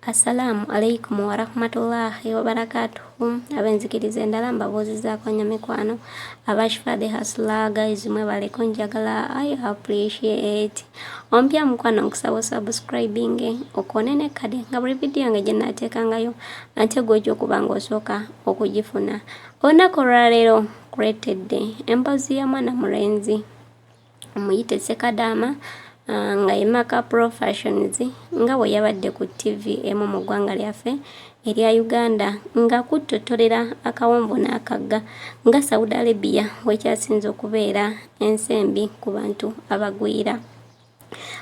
Assalamu alaikum wa rahmatullahi wa barakatuh. Abenzikiriza endala mbabuuzizaako nnyo mikwano. Abashifade hasla guys mwebaleko njagala. I appreciate. Ompya mukwano nkusaba subscribing okonene kade nga buli video yange gye naateekangayo ate gw'ojja okuba ng'osooka okugifuna. Olunaku olwaleero kuleetedde emboozi ya mwana mulenzi omuyite Ssekadama nga Markpro fashions nga bwe yabadde ku TV emu mu ggwanga lyaffe erya Uganda nga kuttotolera akawonvu n'akagga nga Saudi Arabia wekyasinze okubeera ensembi ku bantu abagwira.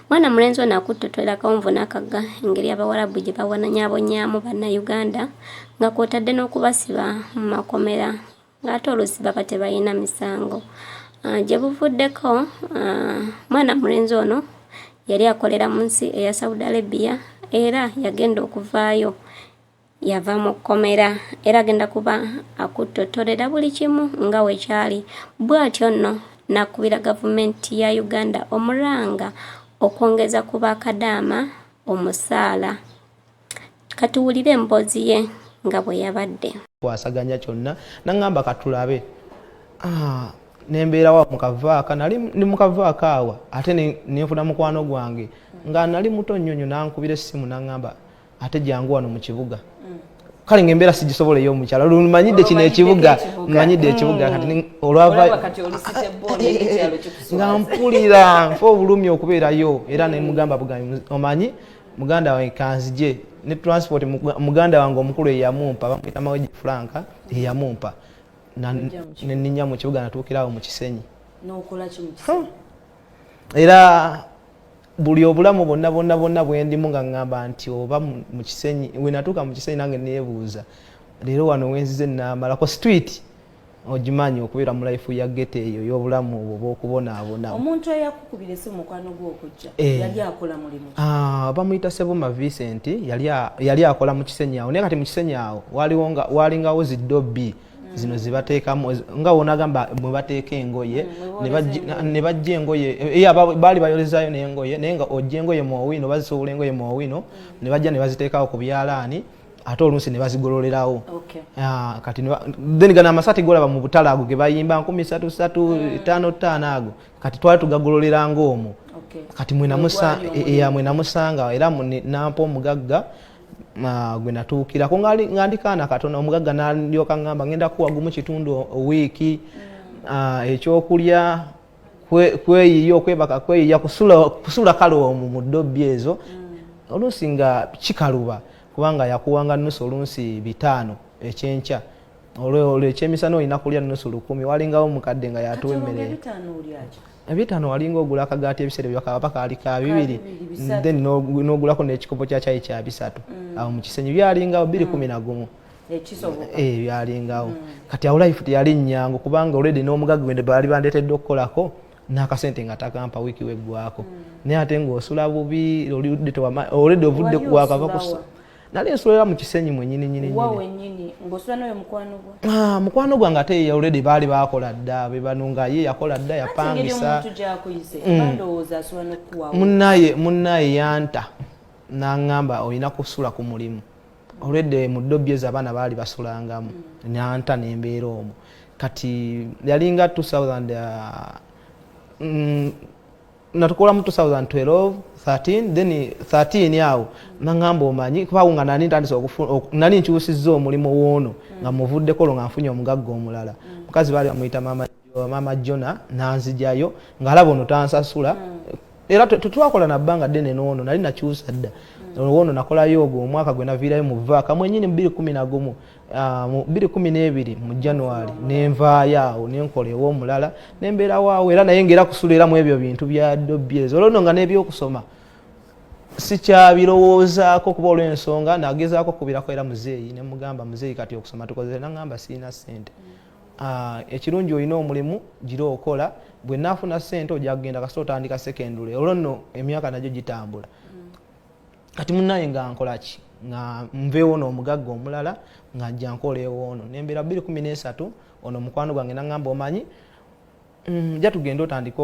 Mwana mulenzi ono akuttotolera akawonvu n'akagga engeri Abawalabu gye babonyaabonyaamu Bannauganda nga kwotadde n'okubasiba mu makomera ng'ate oluusi baba tebalina misango. Gye buvuddeko mwana mulenzi ono yali akolera mu nsi eya Saudi Arabia era yagenda okuvaayo yava mu kkomera era agenda kuba akuttotolera buli kimu nga wekyali. Bw'atyo nno n'akubira gavumenti ya Uganda omulanga okwongeza ku Bakadaama omusaala. Katuwulire emboozi ye nga bwe yabadde. Twasaganya kyonna n'angamba katulabe. Nembeera wa mukavaaka nali ni mukavaaka awa ate nenfuna mukwano gwange nga nali muto nnyo nankubira essimu n'angamba ate jangu wano mu kibuga. Kale ngembeera sigisobole yo mukyala lumanyidde kino ekibuga manyidde ekibuga kati olwava nga mpulira nfa obulumi okubeerayo era ne mugamba bugambi omanyi muganda wange kanzije ne transport muganda wange omukulu eyamumpa bamuyita Maweji Franka eyamumpa neninya mu kibuga natuukirawo mu Kisenyi n'okola ki mu Kisenyi era buli obulamu bonna bwendimu nga ngamba nti oba mu Kisenyi we natuuka mu Kisenyi nange neebuuza leero wano wenzize namalako street ogimanyi okubeera mu life ya gete eyo y'obulamu obwo bw'okubonaabona. Omuntu eyakukubira essimu mukwano gw'okujja yali akola mulimu bamuyita Sebuma Vincent yali akola mu Kisenyi awo naye kati mu Kisenyi awo walingawo zidobbi zino zibateekamu nga wonagamba mwe bateeka engoye ne bajja engoye baali bayolezaayo n'engoye naye nga ojja engoye mu owino bazisobola engoye mu owino ne bajja ne baziteekawo ku byalaani ate oluusi ne bazigololerawo. Kati then gana amasati golaba mu butala ago ge bayimba 1355 ago kati twali tugagololeranga omwo. Kati mwe namusanga era nampa omugagga gwe natuukirako ngandikaana katono omugagga n'alyoka ngamba ngenda kuwagumu kitundu wiiki ekyokulya kweyiya okwebaka kweyiya kusula kalo mu ddobbi ezo oluusi nga kikaluba kubanga yakuwanga nusu oluusi 5 ekyenkya olwo ekyemisana olina kulya nusu 10 walingawo mukadde nga yatuwa emmere ebitano walinga ogula akagaati ebiseera byakaba kaali ka 2 then n'ogulako n'ekikopo kya chai kya 3 awo mu Kisenyi byalingawo 211 byalingawo kati awo life teyali nnyangu kubanga already n'omugagga wende baali bandeetedde okukolako n'akasente nga takampa wiiki weggwako naye ate ng'osula bubi already ovudde kuwakava ku nali nsulira mu Kisenyi mwennyini ng'osula n'oyo mukwano gwange ate ye already baali bakola dda be bano nga ye yakola dda yapangisa munnaye yanta n'aŋŋamba olina kusula ku mulimu already mu ddobbi ezo abaana baali basulangamu nyanta n'embeera omwo kati yalinga 2000 natukola mu 2012 13 then 13 awo nangamba omanyi kubawo nga nani ntandise nani nkyusizza omulimu woono nga muvuddeko lo nga nfunye omugagga omulala mukazi baali bamuyita mama Jona nanzijayo ng'alaba ono tansasula era tetwakola nabbanga ddene n'ono nali nakyusa dda ono nakolayo ogwo omwaka gwe naviirayo mu vaaka mwennyini mu 2011 mu 2012 mu January nenvaayo awo nenkola ew'omulala nembeera waawo era naye ngera kusuliramu ebyo bintu bya ddobbi ezo olwo nga n'ebyokusoma sikyabirowoozaako kuba olw'ensonga nagezaako kubirako era muzeeyi ne mugamba muzeeyi kati okusoma tukozere nangamba siina ssente ekirungi olina omulimu gira okola bwe naafuna ssente ojja kugenda kasita otandika secondary olwo nno emyaka nagyo gitambula kati munnaye nga nkolaki nga nveewo n'omugagga omulala nga ajja nkola ewoono nembeera 2013 ono mukwano gwange nangamba omanyi Nja tugenda otandika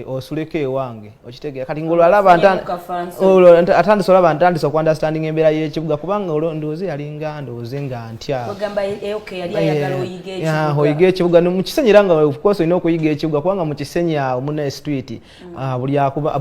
osuleko ewange okitegeera kati ngolo alaba atandise olaba ntandise okuunderstanding embeera y'ekibuga kubanga olondoozi yalinga ndooze nga ntya oyiga ekibuga mu Kisenyi era nga of course olina okuyiga ekibuga kubanga mu Kisenyi awo muna street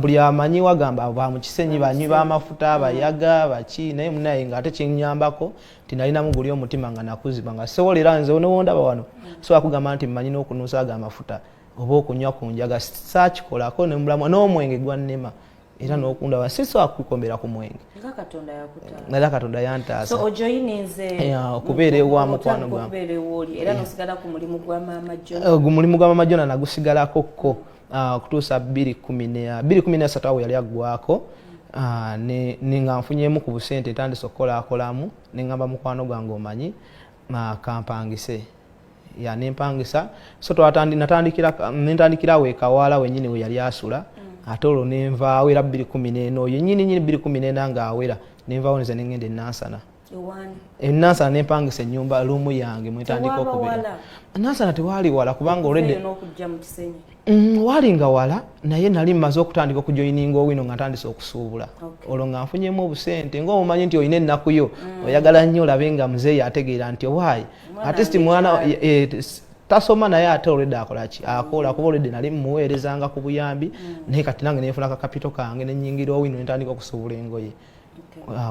buli amanyi wagamba ba mu Kisenyi banywi b'amafuta bayaga baki naye munaye nga ate kinyambako tinalinamu guli omutima nga nakuziba nga sewolera nze onowondaba wano so akugamba nti mmanyi n'okunuusa aga amafuta oba okunywa ku njaga saakikolako ne mulamu n'omwenge gwannema era n'okundaba siso akukombera ku mwenge nga Katonda yantaasa so ojoyininze okubeera ewa mukwano gwange era nosigala ku mulimu gwa Maama Jona nagusigalako ko okutuusa 2013 awo yali aggwako nga nfunyeemu ku busente ntandise okukolakolamu ne ngamba mukwano gwange omanyi kampangise nempangisa so nentandikira we Kawala wenyini we yali asula ate olwo nenvaawo era 2014 oyo nyini 2014 nga awera nenvaawo nze nengenda Nansana nempangisa ennyumba luumu yange mwetandika okubeera Nansana tewali wala kubanga already walinga wala naye nali mmaze okutandika okujoyininga Owino nga ntandise okusuubula olwo nga nfunyemu obusente ng'omumanyi nti olina ennaku yo oyagala nnyo olabe nga muzeeyi ategeera nti owaayi artist mwana tasoma naye ate already akolaki akola kuba already nali mmuweerezanga ku buyambi naye kati nange nenfuna akakapito kange nenyingira Owino nentandika okusuubula engoye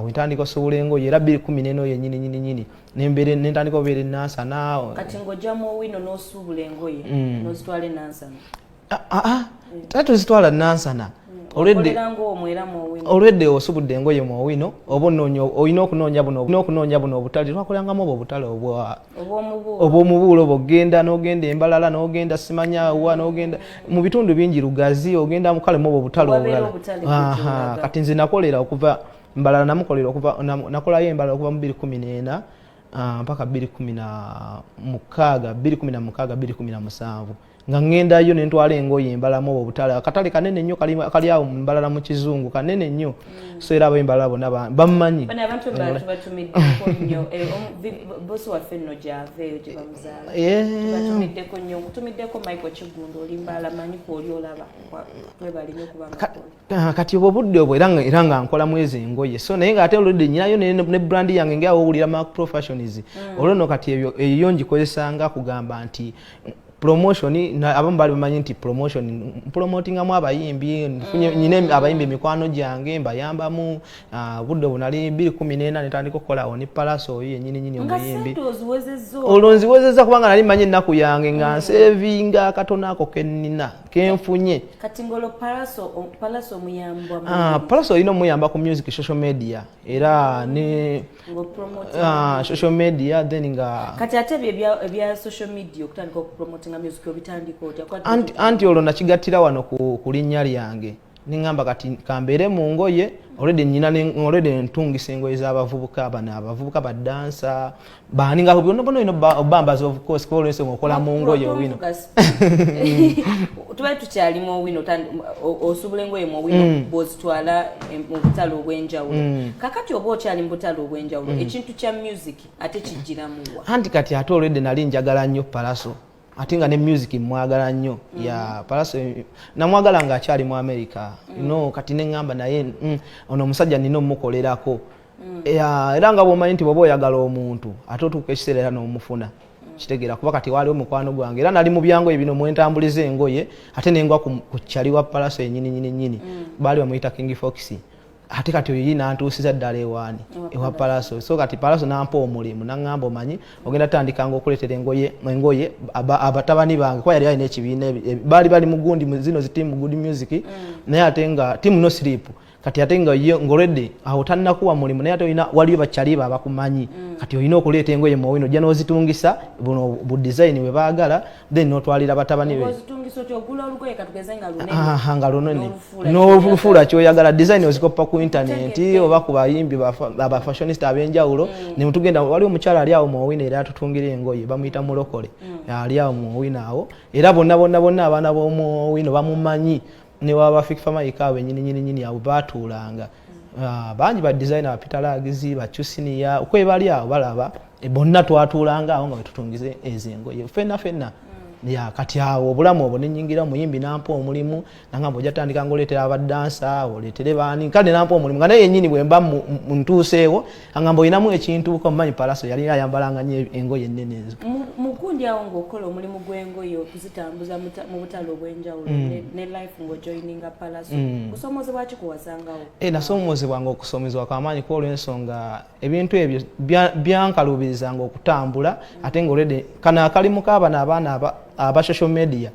wentandika okusuubula engoye era 2014 oyo nyini nentandika okubeera Nansana kati ng'ojjamu Owino n'osuubula engoye n'ozitwala Nansana tatuzitwala Nansana already osubudde engoye mu Owino oba olina okunoonya buno obutale twakolangamu obutale obw'omubuulo bw'ogenda n'ogenda Embalala n'ogenda simanya wa n'ogenda mu bitundu bingi Lugazi ogenda mukalemu obutale obulala kati nze nakolera okuva Mbalala namukolera okuva nakolayo Embalala okuva mu 2014 mpaka 2016 nga ngendayo nentwala engoye Embalamu obutale akatale kanene nnyo kali awo Mbalala mu Kizungu kanene nnyo so era Embalala bonna bammanyi abantu batumiddeko nnyo bosi waffe nno gy'aveeyo gye bamuzaala batumiddeko nnyo kutumiddeko Michael Kigundo oli Mbalala manyi kwoli olaba webalinye kubanga kati obwo budde obwo era nga nkola mwezi engoye so naye nga ate oludde nyinayo ne brand yange ngawo owulira Markpro Fashions olwo no kati eyo ngikozesanga kugamba nti promotion abamu bali bamanyi nti promotingamu abayimbi nyine abayimbi mikwano gyange mbayambamu budde bunali 2014 netandika okukola oni Palaso oyo nyini omuyimbi olonziwezezza kubanga nali manyi ennaku yange nga nsevinga katono ako kennina kenfunye kati ngolo Palaso muyamba Palaso olina omuyamba ku music social media era ne social media then nga kati ate ebya social media okutandika okupromote music obitandika otya anti olwo nakigattira wano ku linnya lyange ningamba kati kambeere mu ngoye already ntungisa engoye z'abavubuka abavubuka badansa baninga bono ino bambaza of course ko olwese ngokola mu ngoye Owino tuba tukyali mu Owino osubula engoye mu Owino bozitwala mu butalo obwenjawulo kakati oba okyali mu butalo obwenjawulo ekintu kya music ate kijjiramuwa anti kati ate already nali njagala nnyo Palaso ate nga ne music mwagala nnyo ya Palaso namwagala nga akyali mu America kati neŋŋamba naye ono omusajja nina omukolerako era nga bw'omanyi nti bw'oba oyagala omuntu ate otuuka ekiseera era n'omufuna kitegeera kuba kati waliwo mukwano gwange era nali mu byangoye bino mwentambuliza engoye ate nengwa ku kyali wa Palaso nyini baali bamuyita King Fox ate kati oyo nantuusiza ddala ewaani ewa Palaso so kati Palaso nampa omulimu naŋŋamba omanyi ogenda tandikanga okuleetera engoye abatabani bange kuba yali alina ekibiina bali mu gundi zino zitimu good music naye ate nga timu no sleep kati ate nga ngolredde awo tannakuwa mulimu naye ate waliyo bakyaliba abakumanyi kati olina okuleeta engoye mu Owino ojja n'ozitungisa buno bu design bwe baagala then n'otwalira batabani be nga lunene n'olufuula kyoyagala design ozikoppa ku internet oba ku bayimbi aba fashionista ab'enjawulo ne mutugenda waliwo omukyala ali awo mu Owino era atutungira engoye bamuyita Mulokole ali awo mu Owino awo era bonna abaana b'omu Owino bamumanyi ne waba fikfama ikawe nyini abo batulanga banji ba designer Peter Lagizi ba Chusiniya okwebali awo balaba bonna twatulanga awo nga tutungize ezengoye fenna ya kati awo obulamu obwo nenyingira muyimbi nampa omulimu nangamba ojja tandika ngoletera abadansa oletere bani kale nampa omulimu nga naye yennyini bwe mba ntuuseewo angamba olinamu ekintu ko mmanyi palaso yali ayambalanga nnyo engoye ennene ezo mukundi awo ng'okola omulimu gw'engoye okuzitambuza mu butale obw'enjawulo ne life ng'ojoininga palaso kusomozebwa ki kuwasangawo nasoomozebwanga okusomezebwa kwamaanyi kw'olw'ensonga ebintu ebyo byankaluubirizanga okutambula ate ng'olwedde kana akalimu k'abano abaana aba social media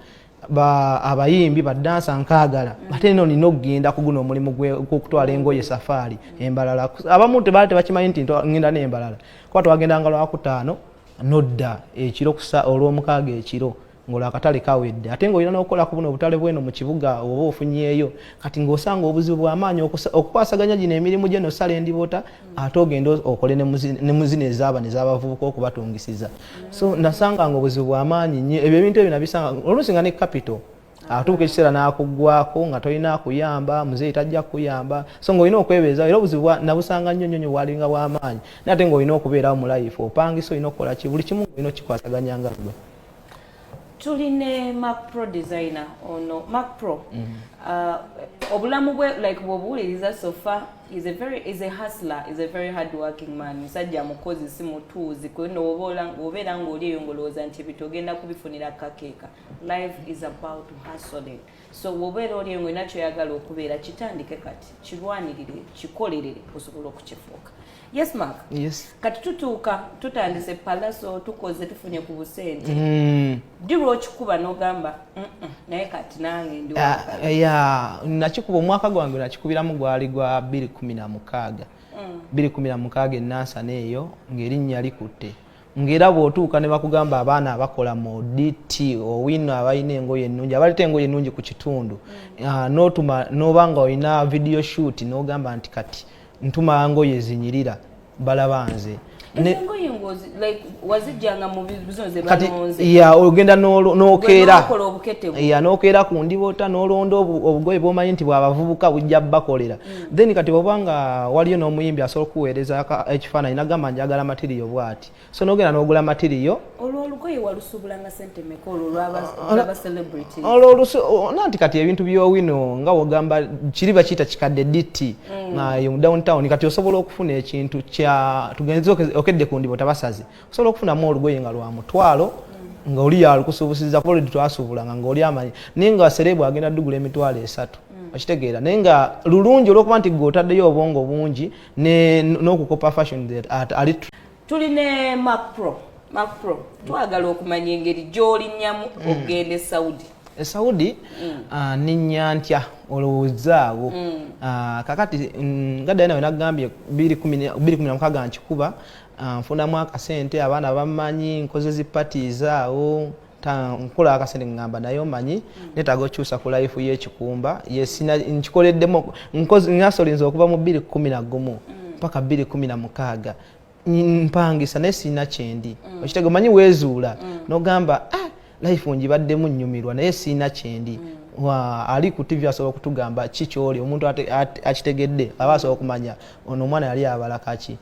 abayimbi badansa nkaagala ate nino nina okugenda ku guno omulimu gw'okutwala engoye safaari embalala abamu tebaali tebakimanyi nti ngenda n'embalala kuba twagendanga lwakutaano nodda ekiro olw'omukaaga ekiro ng'olwakatale kawedde ate ng'olina n'okukola ku buno obutale bweno mu kibuga oba ofunyeeyo kati ng'osanga obuzibu bw'amaanyi okukwasaganya gino emirimu gye nosala endibota ate ogenda okole ne muzino ezaaba nez'abavubuka okubatungisiza so nasanganga obuzibu bw'amaanyi nnyo ebyo ebintu ebyo nabisanga oluusi nga ne capital atuuka ekiseera n'akuggwako nga tolina kuyamba muzeeyi tajja kuyamba so ng'olina okwebeeza era obuzibu nabusanga nnyo bwalinga bw'amaanyi naye ate ng'olina okubeerawo mu life opangisa olina okukola ki buli kimu olina okikwasaganyanga gwe tuline Markpro designer ono Markpro obulamu bwe like bwobuwuliriza so far is a hustler, is a very hard working man musajja mukozi si mutuuzi kuno obeera ng'oli eyo ng'olowooza nti bitogenda kubifunira kakeeka life is about hustling so wobeera oli eyo ng'olina kyoyagala okubeera kitandike kati kirwanirire kikolerere osobola okukifuuka. Yes, Mark. Yes. Kati tutuuka tutandise palaso tukoze tufunye ku busente. Dibwo okikuba n'ogamba naye kati nange ndi nakikuba omwaka gwange nakikubiramu gwali gwa 2016. 2016 ennaasa neeyo ng'erinnya likutte. Ng'era bw'otuuka ne bakugamba abaana abakola mu DT owino abalina engoye ennungi abaleta engoye ennungi ku kitundu n'otuma n'oba nga olina video shoot n'ogamba nti kati ntuma ngoye zinyirira balaba nze ngoye ngozi like wazijjanga mu bizo ze banonze ogenda n'okeera ku ndibota n'olonda obugoye bw'omanyi nti bw'abavubuka bujja bakolera then kati bw'obanga waliyo n'omuyimbi asobola okuweereza ekifaananyi nagamba njagala material bw'ati so n'ogenda n'ogula material olwo olugoye walusubulanga sente meka olwo lwaba celebrity nanti kati ebintu by'owino nga wogamba kiri bakiyita kikadde DT mu downtown kati osobola okufuna ekintu tugenze okedde ku ndibo tabasazi osobola okufunamu olugoye nga lwa mutwalo nga oli yalukusuubusiza polidi twasuubulanga ng'oli amanyi naye nga serebu agenda ddugula emitwalo 3 okitegeera naye nga lulungi olw'okuba nti gwe otaddeyo obwongo bungi n'okukopa fashion ali tuline Markpro twagala okumanya engeri gy'olinnyamu okugenda e Saudi ninnya ntya olowoozaawo kakati ngaddayo nawe nagambye 2016 nkikuba nfunamu akasente abaana bamanyi nkoze zipatiz awo nkola akasente ngamba naye omanyi netaaga okyusa ku life y'ekikumba nkikoleddemu nasolinza okuva mu 2011 mpaka 2016 mpangisa naye sirina kyendi okitego manyi weezuula n'ogamba life njibaddemu nnyumirwa naye sirina kyendi ali ku TV asobola okutugamba kikyoli omuntu akitegedde aba asobola okumanya ono omwana yali abala kaki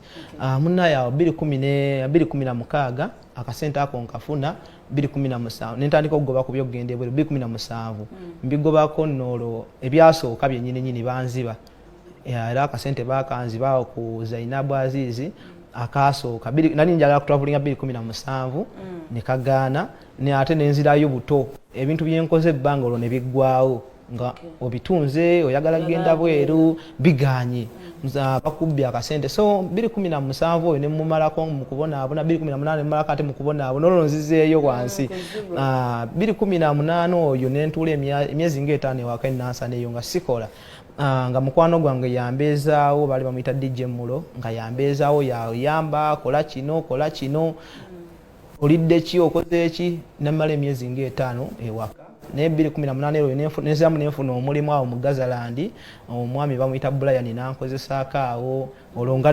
munnaye awo 2016 akasente ako nkafuna 2017 nentandika okugoba ku byokugenda ebweru 2017 mbigobako nolo ebyasooka byennyini banziba era akasente bakanzibawo ku Zainabu Azizi akasooka nali njagala kutwavulinga 2017 nekagaana ne ate nenzirayo buto ebintu byenkoze ebbanga olwo ne biggwawo nga obitunze oyagala genda bweru biganye bakubbi akasente so 2017 oyo ne mumalako mu kubonaabona 2018 mumalako ate mu kubonaabona olwo nzizeeyo wansi 2018 oyo ne ntuula emyezi ng'etaano ewaka ennaasa neeyo nga sikola nga mukwano gwange yambeezaawo bali bamuyita DJ Mulo nga yambeezaawo yayamba kola kino olidde ki okoze ki namala emyezi ng'etaano ewaka naye 2018 eyo nezamu nenfuna omulimu awo mu Gazalandi omwami bamuyita Brian nankozesaako awo olwo nga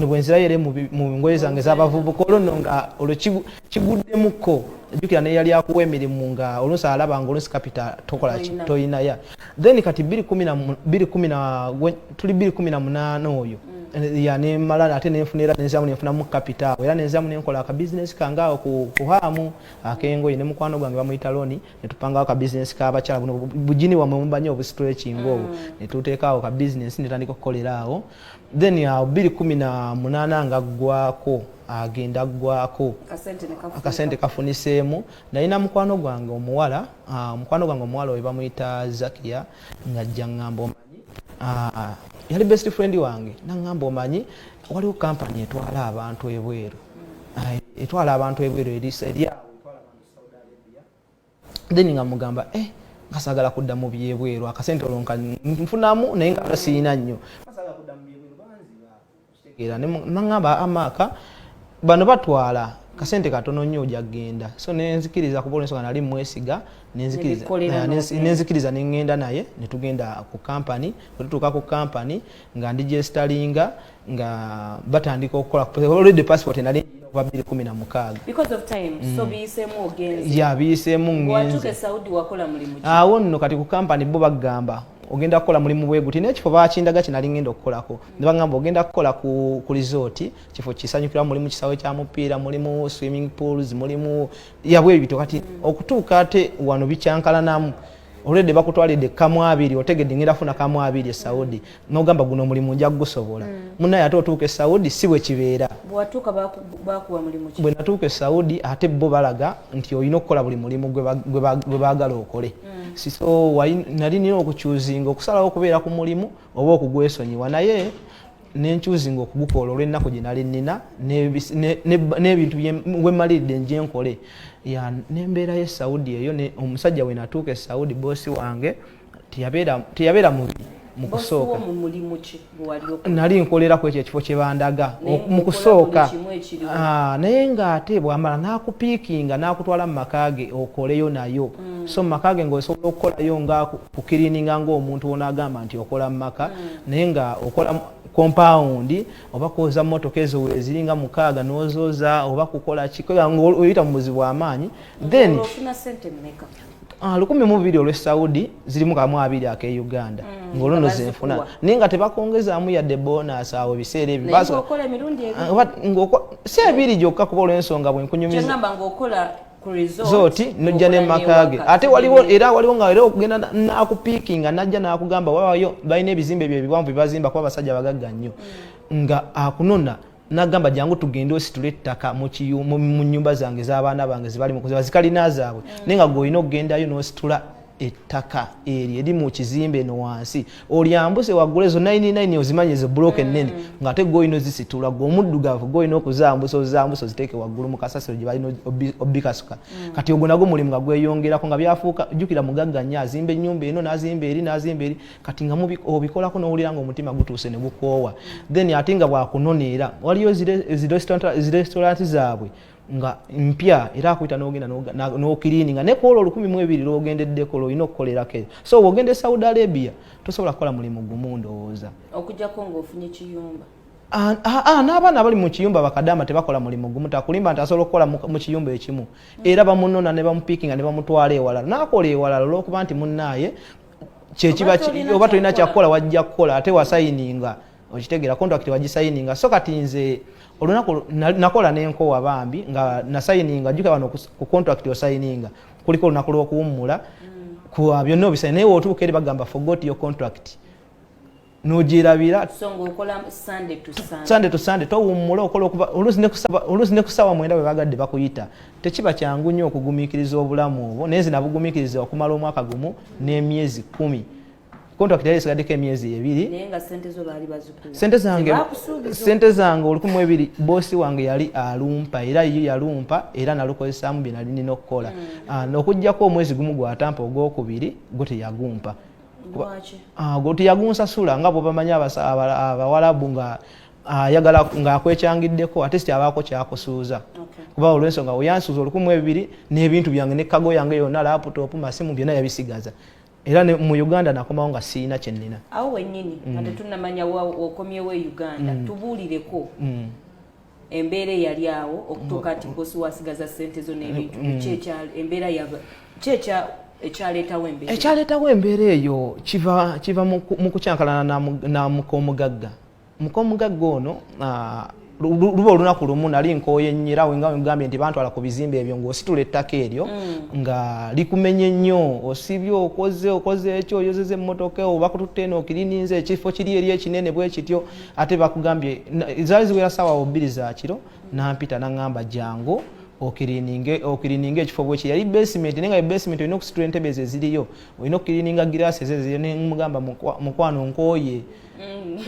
bwenzirayo ere mu ngoye zange z'abavubuka olwo nga olwo kiguddemuko jjukira naye yali akuwa emirimu nga oluusi alaba nga oluusi capital tokola toyinaya then kati tuli 2018 oyo ya ne mala ate nenfunira nenzamu nenfuna mu capital era nenzamu nenkola ka business kangao ku hamu akengo ine mukwano gwange bamuyita loni netupanga ka business ka abachala buno bujini wa mumbanyo obu stretching netutekawo ka business netandika okukolerawo then ya 2018 nga gwako agenda gwako akasente kafunisemu nalina mukwano gwange omuwala oyo bamuyita Zakia ngajja ngamba omanyi yali best friend wange nangamba omanyi waliwo company etwala abantu ebweru erisaidya then ngamugamba ngasagala kudda mu byebweru akasente olonka nfunamu naye nga siina nnyo ngasagala kudda mu byebweru banziba kitegeera nangamba amaka bano batwala kasente katono nnyo ojagenda so nenzikiriza kuba olwensonga nali mwesiga nenzikiriza nengenda naye netugenda ku company bwetutuuka ku company nga ndigesitalinga nga batandika okukola already passport nali kuva 2016 because of time so biyisemu ogenze biyisemu ngenze watuke Saudi wakola mulimu ki nno kati ku company bo bagamba ogenda kukola mulimu bweguti n'ekifo bakindaga kinali ngenda okukolako ne bagamba ogenda kukola ku resort kifo kisanyukira mulimu kisawe kya mupiira mulimu swimming pools mulimu yabwe bito kati okutuuka ate wano bicyankalanamu already bakutwalidde kamu abiri otegedde ngenda funa kamu abiri e Saudi n'ogamba guno mulimu nja gusobola munnaye ate otuuka e Saudi si bwe kibeera bwatuuka bakuwa mulimu ki bwe natuuka e Saudi ate bo balaga nti olina okukola buli mulimu gwe baagala okole so nali nina okukyuzinga okusalawo okubeera ku mulimu oba okugwesonyiwa naye nenkyuzinga okugukola olw'ennaku gye nali nnina n'ebintu wemmalidde nje nkole n'embeera y'e Saudi eyo omusajja we natuuka e Saudi boosi wange teyabeera mubi mu kusooka nali nkolera ku ekyo ekifo kye bandaga mu kusooka naye ng'ate bw'amala n'akupiikinga n'akutwala mu maka ge okoleyo nayo so mu maka ge ng'osobola okukolayo nga kukiriininga ng'omuntu wonaagamba nti okola mu maka naye nga okola compound oba kwoza mmotoka ezo weziringa mukaaga n'ozooza oba kukola kikola ng'oyita mu buzibu amaanyi then 1,200 olw'e Saudi zirimu kamu 2 ake Uganda ng'oluno zenfuna naye nga tebakongezaamu yadde bonus awo ebiseera ebyo si ebiri gyokka kuba olw'ensonga bwe nkunyumiza zoti nojja ne makage ate waliwo nga era okugenda nakupiikinga najja nakugamba wawayo balina ebizimbe ebyo ebiwanvu bibazimba kuba abasajja bagagga nnyo nga akunona nagamba jangu tugende ositule ettaka mu nnyumba zange z'abaana bange zibali mu kuziba zikalina zaabwe naye nga gweolina okugendayo n'ositula ettaka eri mu kizimbe no wansi olyambuse waggula ezo 99 ozimanye ezo bloke ennene ng'ate gwoyina ozisitula gw'omuddugavu gwoyina okuzambusa oziteeke waggulu mu kasasiro gye balina obikasuka kati ogwo nagwo mulimu nga gweyongerako nga byafuuka jjukira mugagga nnyo azimba ennyumba eno n'azimba eri kati nga obikolako n'owulira ng'omutima gutuuse ne gukoowa then ate nga bwakunoneera waliyo zirestaurant zaabwe nga mpya era akuyita n'ogenda n'okiriininga ne kuola 1,200 lw'ogendeddeko olina okukolerako so bw'ogenda e Saudi Arabia tosobola kukola mulimu gumu ndowooza okujjako ng'ofunye kiyumba n'abaana abali mu kiyumba bakadama tebakola mulimu gumu takulimba nti asobola okukola mu kiyumba ekimu era bamunona ne bamupiikinga ne bamutwala ewalala n'akola ewalala olw'okuba nti munnaaye kyekiba oba tolina kyakukola wajja kukola ate wasayininga okitegeera contract wagisayininga so kati nze olunaku nakola n'enkowa bambi nga nasayininga jjuka bano ku contract osayininga kuliko olunaku lw'okuwummula kuwa byonna obisayina naye wotuuka eri bagamba forgot your contract n'ogirabira Sunday to Sunday towummula okola okuba oluusi ne kusawa 9 bwe bagadde bakuyita tekiba kyangu nnyo okugumiikiriza obulamu obwo naye nze nabugumiikiriza okumala omwaka gumu n'emyezi 10 contract yali esigaddeko emyezi 2 naye nga ssente zo baali bazikuwa sente zange 1,200 boosi wange yali alumpa era ye yalumpa era nalukozesaamu bye nali nina okukola okuggyako omwezi gumu gwatampa ogwokubiri gwe teyagumpa gwe teyagunsasula nga bwebamanyi abawalabu nga ayagala ng'akwekyangiddeko ate si abaako kyakusuuza kuba olw'ensonga oyansuuza 1,200 n'ebintu byange ne kago yange yonna laptop masimu byonna yabisigaza era mu Uganda nakomawo nga siina kyennina awo wennyini ate tunnamanya okomyewo e Uganda tubuulireko embeera eyali awo okutuuka ati bosi wasigaza ssente zo n'ebintu embeera ekyaleetawo embeera eyo kiva mu kukyankalana n'amuk'omugagga mukomugagga ono luba olunaku lumu nali nkooye nnyira we nga ngambye nti bantwala ku bizimbe ebyo ng'ositula ettaka eryo nga likumenye nnyo osibye okoze ekyo oyozeza emmotoka oba kututte eno okirininze ekifo kiri eri ekinene bwe kityo ate bakugambye zaali ziwera ssaawa 2 za kiro nampita naŋŋamba jangu okirininga ekifo bwe kiri yali basement naye nga basement olina okusitula entebe ezo eziriyo olina okukirininga giraasi ezo eziriyo ne mugamba mukwano nkooye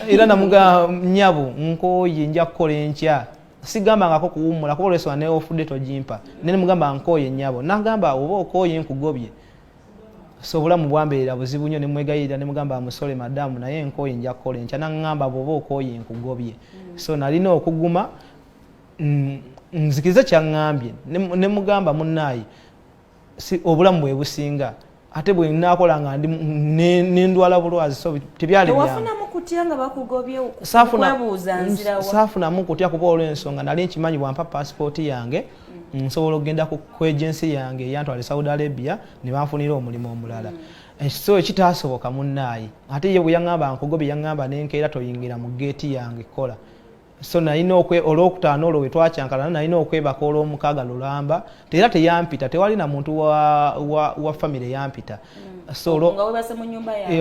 era namuga nnyabo nkooye nja kukola enkya sigambangako kuwummula kuba olwesonga ne ofudde togimpa ne mugamba nkooye nnyabo nagamba oba okooye nkugobye so obulamu bwambeerera buzibu nnyo ne mwegayirira ne mugamba amusole madamu naye nkooye nja kukola enkya naŋŋamba bw'oba okooye nkugobye so nalina okuguma nzikirize kyaŋŋambye ne mugamba munnaayi obulamu bwe businga ate bwe naakola nga nendwala bulwazi so tebyali tewafunamu kutya nga bakugobye kwebuuza nzirawa saafunamu kutya kuba olw'ensonga nali nkimanyi bwampa paasipooti yange nsobola okugenda ku agensi yange eyantwala Saudi Arabia ne banfunira omulimu omulala so ekitaasoboka munnaayi ate ye bwe yaŋŋamba nkugobye yaŋŋamba nenkeera toyingira mu geeti yange kola so nalina olwokutaano olwo we twakyankalana nalina okwebaka olw'omukaaga lulamba era teyampita tewali na muntu wa famire yampita so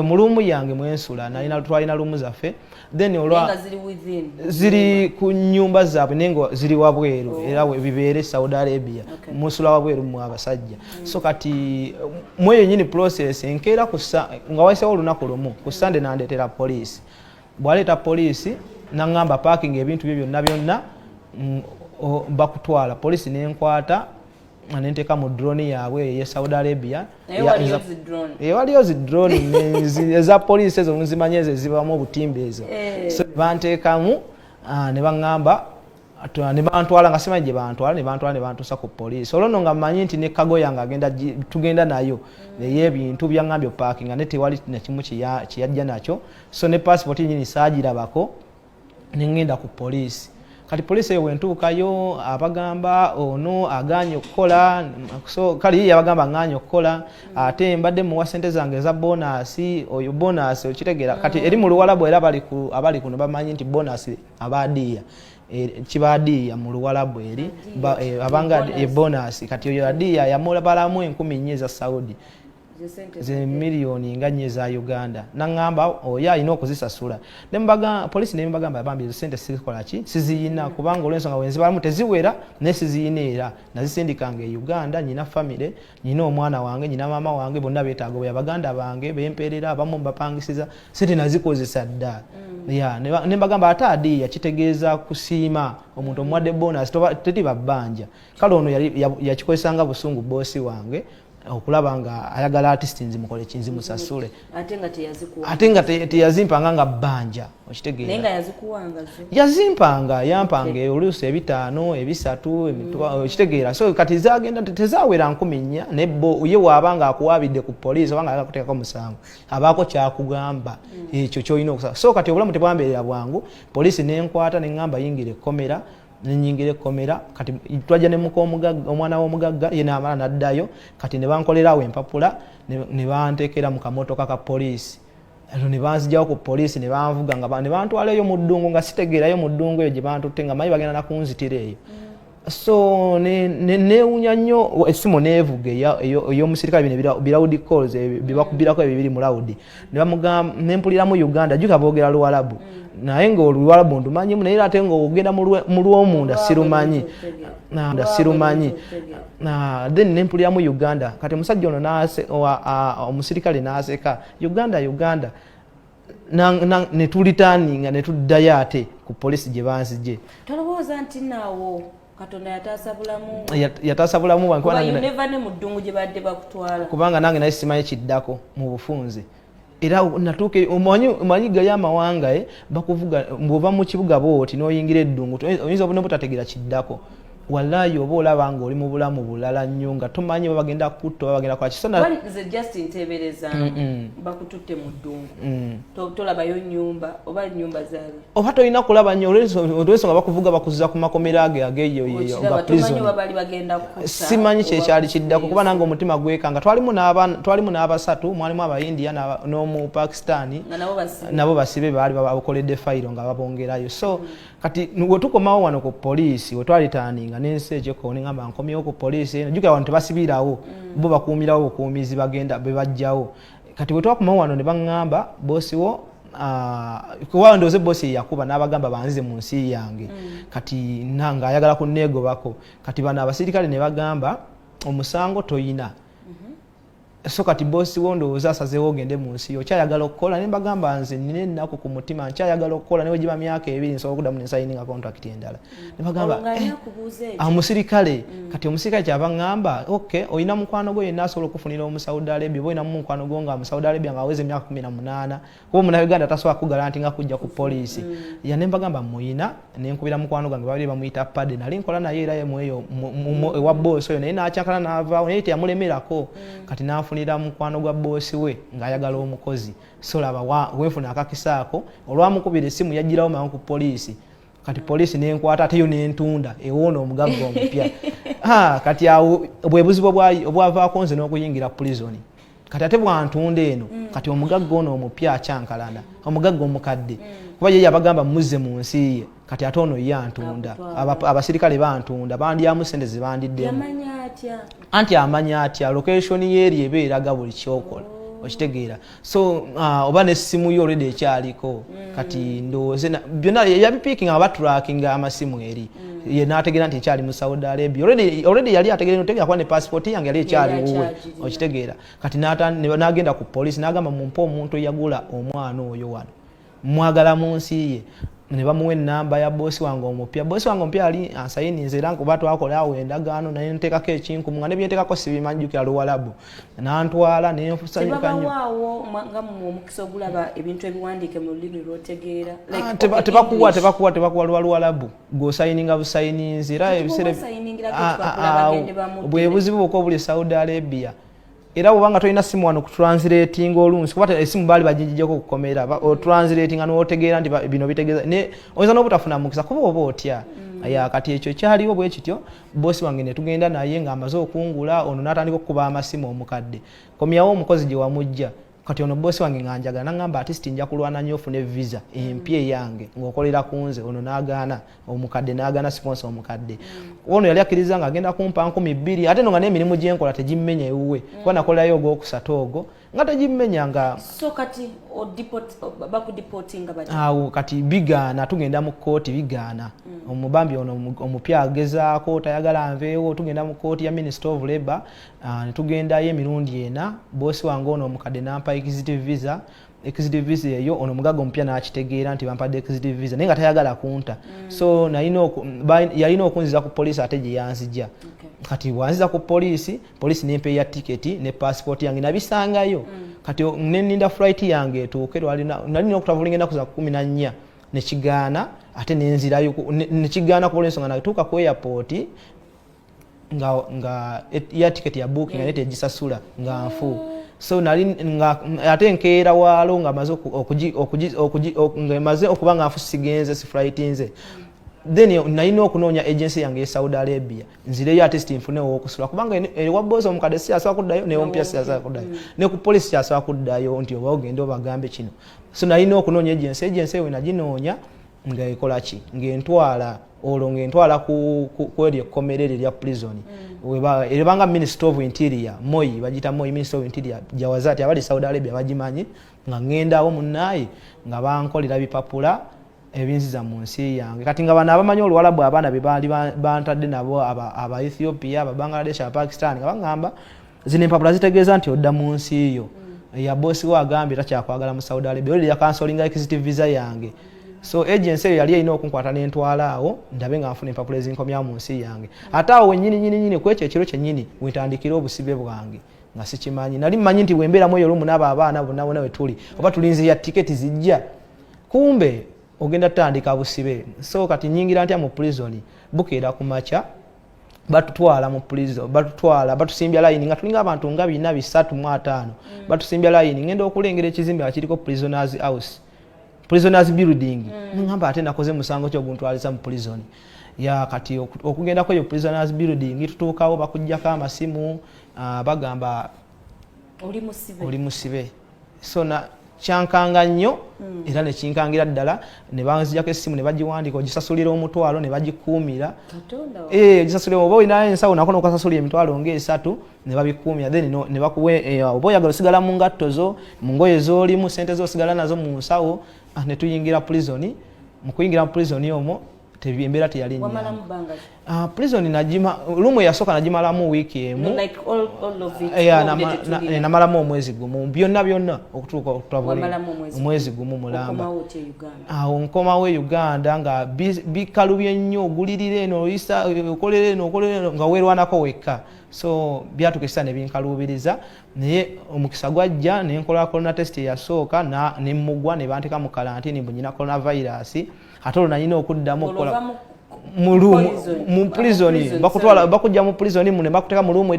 mu luumu yange mwensula twalina luumu zaffe then ziri ku nnyumba zaabwe naye nga ziri wabweru era bibeere Saudi Arabia musula wabweru mu abasajja so kati mweyo nyini process enkeera nga wayisewo olunaku lumu ku Sunday nandeetera poliisi bwaleeta poliisi naŋŋamba parking ebintu byo byonna bakutwala poliisi nenkwata nenteeka mu drone yaabwe eye Saudi Arabia waliyo zi drone eza poliisi ezo nzimanye ezo zibamu obutimba ezo so banteekamu ne baŋŋamba ne bantwala nga simanyi gye bantwala ne bantuusa ku poliisi olwo nno nga mmanyi nti ne kago yange tugenda nayo ey'ebintu byaŋŋambye parking ne tewali nakimu kiyajja nakyo so ne passport nyini saagirabako nengenda ku poliisi kati poliisi eyo bwentuukayo abagamba ono agaanye okukola so kale ye abagamba ngaanye okukola ate mbadde muwa sente zange eza bonasi oyo bonasi okitegeera kati eri mu Luwalabu era abali kuno bamanyi nti bonasi abadiya kibadiya mu Luwalabu eri abanga bonasi kati oyo adiya yamulabalamu 10,000 eza Saudi ze miliyoni nga 4 za Uganda naŋŋamba oyo alina okuzisasula poliisi nembagamba bambi ezo sente sizikola ki siziyina kubanga olw'ensonga wenzibalamu teziwera naye siziyina era nazisindikanga e Uganda nyina famire nyina omwana wange nyina maama wange bonna beetaaga bwe abaganda bange bempeerera abamu mbapangisiza sente nazikozesa dda nembagamba ate adiya kitegeeza kusiima omuntu omuwadde bonus tetiba bbanja kale ono yakikozesanga busungu boosi wange okulaba nga ayagala artist nzimukole kinzimusasule ate nga teyazimpanga nga bbanja okitegeera yazimpanga yampanga oluusi 5 3 okitegeera so kati zagenda tezawera 10,000 nebbo ye waabanga akuwabidde ku poliisi obanga agakuteekako musango abaako kyakugamba ekyo kyolina okusaba so kati obulamu tebwambeerera bwangu poliisi nenkwata neŋŋamba yingira ekkomera nenyingira ekkomera kati twajja ne mukomugagga omwana w'omugagga ye n'amala n'addayo kati ne bankolerawo empapula ne banteekera mu kamotoka ka poliisi ne banzigyawo ku poliisi ne banvuga nga ne bantwalayo mu ddungu nga sitegeerayo mu ddungu eyo gye bantutte nga manyi bagenda nakunzitira eyo so neewunya nnyo essimu neevuga ey'omusirikale bino birawudi calls bibakubirako ebyo biri mu lawudi ne bamugamba nempuliramu Uganda jjuka boogera Luwalabu naye nga Oluwalabu ndumanyimu naye ate nga ogenda mu lw'omunda sirumanyi then nempuliramu Uganda kati omusajja ono omusirikale n'aseka Uganda ne tulitaaninga ne tuddayo ate ku poliisi gye banzigye tolowooza nti naawo Katonda yataasa bulamu bwange kubanga nange naye simanyi kiddako mu bufunze era natuuka omanyi gali amawanga bakuvuga bw'ova mu kibuga booti n'oyingira eddungu oyinza obutategeera kiddako wallahi oba olaba nga oli mu bulamu bulala nnyo nga tomanyi bagenda kutta bagenda kwa kisona just ntebereza bakututte mu ddungu tolabayo nnyumba oba nnyumba zaali oba tolina kulaba nnyo olwensonga bakuvuga bakuziza ku makomera ageyo nga prison simanyi kyekyali kiddako kuba nange omutima gwekanga twalimu n'abasatu mwalimu abayindiya n'omu pakistani nabo basibe baali bakoledde fayiro nga babongerayo so kati wetukomawo wano ku poliisi wetwalitaninga nensi ekyeko nengamba nkomyewo ku poliisi najjukira wano tebasibirawo bo bakuumirawo bukuumizi bagenda bebajjawo kati wetwakomawo wano ne baŋŋamba boosiwo kuba ndooze boosi yakuba n'abagamba banzize mu nsi yange kati nanga ayagala kunneegobako kati bano abasirikale ne bagamba omusango toyina so kati bosi ndowooza asazeewo ogende mu nsi yo kyayagala okukola ne mbagamba nze nina ennaku ku mutima nkyayagala okukola ne wegiba myaka 2 nsobola okuddamu ne sayininga contract endala ne bagamba omusirikale kati omusirikale kyava ŋŋamba okay oyina mukwano gwo yenna asobola okufunira omu Saudi Arabia oba oyina mukwano gwo nga mu Saudi Arabia nga aweze emyaka 18 kuba Munnayuganda tasobola kugala nti nga kujja ku poliisi ya ne mbagamba muyina ne nkubira mukwano gange babiri bamuyita Pade nali nkola naye era yemweyo ewa bosi oyo naye n'akyakala n'avaawo naye teyamulemerako kati n'afunira mukwano gwa bosi we ng'ayagala omukozi so laba weefuna akakisaako olwamukubira essimu yagirawo mangu ku poliisi kati poliisi nenkwata ate yo nentunda ewoona omugagga omupya kati awo bwe buzibu obwavaako nze n'okuyingira prison kati ate bwantunda eno kati omugagga ono omupya akyankalana omugagga omukadde kuba ye yabagamba muzze mu nsi ye kati ate ono ye antunda abasirikale bantunda bandyamu sente ze bandiddemu anti amanya atya location yeeri eba eraga buli kyokola okitegeera so oba n'essimu yo already ekyaliko kati ndowooze byonna yabipiikinga nga batrackinga amasimu eri ye n'ategeera nti ekyali mu Saudi Arabia already yali ategeera notegeera kuba ne passport yange yali ekyali wuwe okitegeera kati n'agenda ku poliisi n'agamba mumpe omuntu eyagula omwana oyo wano mwagala mu nsi ye ne bamuwa ennamba ya bosi wange omupya bosi wange omupya ali ansayininze era nkuba twakola awo endagaano naye nteekako ekinkumu nga nebyenteekako sibimanjjukira luwalabu nantwala nenfusanyuka nnyo nga omukisa ogulaba ebintu ebiwandiike mu lulimi lwotegeera tebakuwa luwalabu gwosayininga busayininzi era ebiseera bwe buzibu bwokka obuli Saudi Arabia era bwanga tolina simu wano ku translating olunsi kuba esimu baali bajijjeko okukomera o translating n'otegeera nti bino bitegeeza ne oyinza n'obutafuna mukisa kuba oba otya kati ekyo kyaliwo bwe kityo bosi wange ne tugenda naye ng'amaze okungula ono n'atandika okukuba amasimu omukadde komyawo omukozi gye wamujja kati ono bosi wange nganjagala nangamba artist nja kulwana nnyo ofune visa empya yange ng'okolera ku nze ono n'agaana omukadde n'agaana sponsor omukadde ono yali akkiriza ng'agenda kumpa 2,000 ate no nga n'emirimu gyenkola tegimmenya ewuwe kuba nakolerayo ogwokusatu ogwo nga tegimmenya nga so kati bakudipotinga awo kati bigaana tugenda mu kooti bigaana omubambi ono omupya agezaako tayagala nveewo tugenda mu kooti ya Minister of Labour netugendayo emirundi ena bosi wange ono omukadde nampa executive visa eyo ono omugagga omupya n'akitegeera nti bampadde executive visa naye nga tayagala kunta so yalina okunziza ku poliisi ate gye yanzija kati bwanziza ku poliisi nempeeya tiketi ne passport yange nabisangayo kati neninda flight yange etuuke nalina okutavulinga ennaku za 14 nekigaana ate nenzirayo nekigaana kuba olwensonga natuuka ku airport nga ya tiketi ya booking ate tegisasula nga nfu so ate nkeera waalo nga maze okuba nga nfu sigenze si flight nze then nalina okunoonya agency yange Saudi Arabia nzireyo artist nfune okusula kubanga ewa bosi omukadde siyasobola kuddayo newompya siyasobola kuddayo ne ku police siyasobola kuddayo nti oba ogende obagambe kino so nalina okunoonya agency ewe naginoonya ng'ekola ki ng'entwala ku eryo ekkomerere lya prison ebanga Minister of Interior Moi bagita Moi Minister of Interior Jawazati abali Saudi Arabia bagimanyi nga ngendawo munnaye nga bankolera bipapula ebinziza mu nsi yange kati nga bano abamanyi oluwalabu abaana be baali bantadde nabo aba Ethiopia aba Bangladesh aba Pakistan nga bagamba zino empapula zitegeeza nti odda mu nsi yo ya bosi we agambye takyakwagala mu Saudi Arabia oli yakansolinga executive visa yange so agency yali erina okunkwata n'entwala awo ndabe nga nfuna empapula ezinkomya mu nsi yange ate awo nyini kwekyo ekiro kyennyini wentandikira obusibe bwange nga sikimanyi nali mmanyi nti bwembeeramu eyo olumu n'abo abaana bonna we tuli oba tulinzi ya tiketi zijja kumbe ogenda tutandika busibe so kati nyingira ntya mu prison bukeera ku makya batutwala mu prison batusimbya line nga tulinga abantu nga 435 batusimbya line ngenda okulengera ekizimbe akiriko prisoners house prisoners building ngamba ate nakoze musango kyo guntwaliza mu prison ya kati okugenda ko yo prisoners building tutuukawo bakujjako amasimu bagamba oli musibe so na kyankanga nnyo era ne kinkangira ddala ne banzijako essimu ne bagiwandika ogisasulira omutwalo ne bagikuumira ogisasulira oba olina ensawo nako nokasasulira emitwalo nga3 ne babikuumira then ne bakuwe oba oyagala osigala mu ngatto zo mu ngoye z'olimu sente zosigala nazo mu nsawo ne tuyingira prison mu kuyingira mu prison omwo Embeera teyali nnyo prison najima lumu yasooka najimalamu wiiki emu namalamu omwezi gumu byonna okutuuka omwezi gumu mulamba awo nkomawo Uganda nga bikalubye nnyo ogulirira eno oyisa okolera eno nga weerwanako wekka so byatukisa ne binkalubiriza naye omukisa gwajja ne nkola corona test yasooka ne mmugwa ne banteka mu karantini bunyina coronavirus ate olwo nanyina okuddamu okukola mu prison bakujja mu prison mu ne bakuteka mu lumu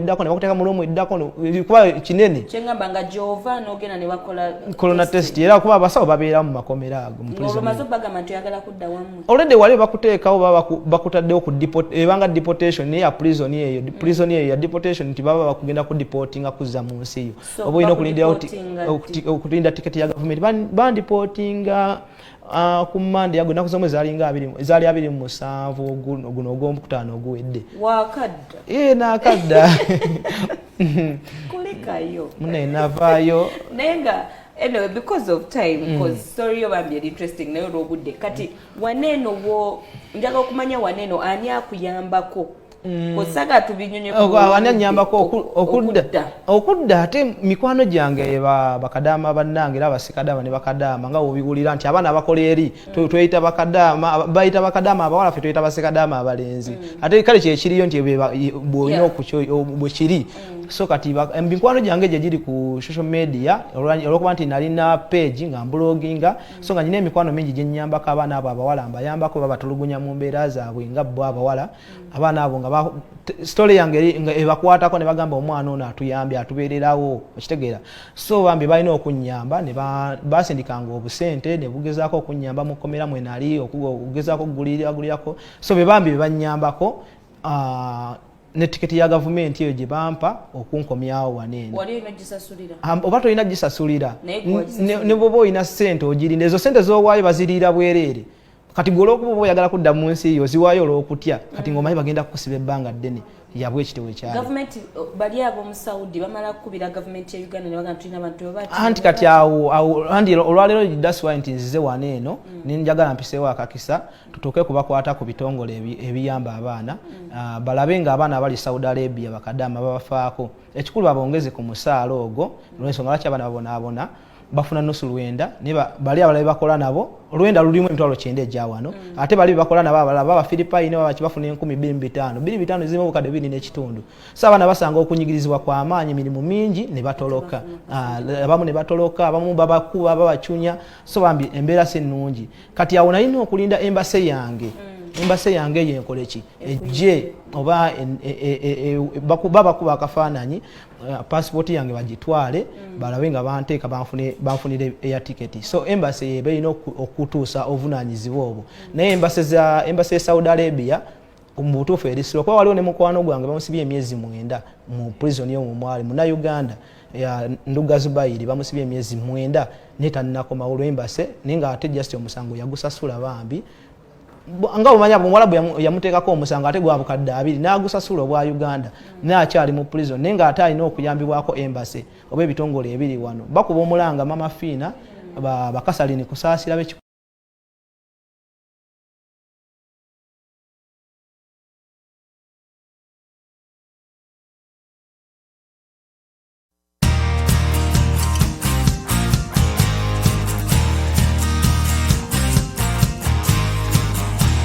eddako kuba kinene kyengamba nga jova n'ogenda ne bakola corona test era kuba abasawo babeera mu makomera ago mu prison olwo bagamba nti oyagala kudda wamu already wali bakuteekawo bakutaddewo ku ebanga deportation ya prison eyo ya deportation nti baba bakugenda ku deportinga kuzza mu nsi eyo oba olina okulinda tiketi ya government bandiportinga ku Monday yago nakuzo mwezi zaali 27 guno ogw'omukutaano oguwedde wakadda nakadda kulekayo mune navaayo nenga anyway because of time because story yo bambye interesting nayo lwobudde kati waneeno wo njaga okumanya waneeno ani akuyambako Osaga tubinyonye anyanyambako okudda ate mikwano gyange bakadama bannange era Ssekadama ne bakadama nga obiwulira nti abaana abakola eri tweyita bakadama bayita bakadama abawala fe tweyita Ssekadama abalenzi ate kale kye kiriyo nti bw'olina okukyo bwe kiri so kati mikwano gyange gye giri ku social media olwokuba nti nalina page nga mbloginga so nga nyina emikwano mingi gye nnyambako abaana abo abawala mbayambako babatulugunya mu mbeera zaabwe nga bo abawala abaana abo nga story yange ebakwatako ne bagamba omwana ono atuyambye atubeererawo okitegeera so bambi balina okunyamba ne basindikanga obusente ne bugezaako okunyamba mu komera mwe nali okugezaako okugulirako so bambi banyambako ne tiketi ya gavumenti eyo gye bampa okunkomyawo waneeno oba tolina gisasulira ne bwoba olina ssente ogirinda ezo ssente z'owaayo baziriira bwereere kati gwe olwokuba oyagala kudda mu nsi yo ziwaayo olw'okutya kati ng'omanyi bagenda kukusiba ebbanga ddene yabwe ekitewe kyali gavumenti bali abo mu Saudi bamala kukubira gavumenti ya Uganda ne bagamba tulina abantu bati anti kati awo andi olwaleero that's why nti nzize waneeno ninjagala mpiseewo akakisa tutuuke kubakwata ku bitongole ebiyamba abaana balabe nga abaana abali Saudi Arabia bakadama babafaako ekikulu babongeze ku musaalo ogwo olw'ensonga lwaki abaana babonaabona bafuna nusu lwenda bali abalala bakola nabo olwenda lulimu emitwalo 9 ejja wano ate bali bakola nabo abalala baba Philippine baba kibafuna 10,250 zimu bukadde 2 n'ekitundu so abaana basanga okunyigirizibwa kwa amaanyi mirimu mingi ne batoloka abamu ne batoloka abamu babakuba babachunya so bambi embeera si nnungi kati awo nalina okulinda embase yange yenkole ki ejje oba bakuba akafaananyi passport yange bagitwale balabe nga banteeka banfunire air ticket so embassy ebe ino okutuusa ovunaanyizibwa obwo naye embassy ya Saudi Arabia mu butuufu erisiro kuba waliwo ne mukwano gwange bamusibye emyezi 9 mu prison yo mu mwali muna Uganda ya Nduga Zubairi bamusibye emyezi 9 netanakoma olw'embassy ninga ate just omusango yagusasula bambi nga omanya Abawalabu yamuteekako omusango ate gwa bukadde 2 n'agusasula obwa Uganda n'akyali mu prison nenga ate alina okuyambibwako embassy oba ebitongole ebiri wano bakuba omulanga mama Fiina bakasalini kusaasira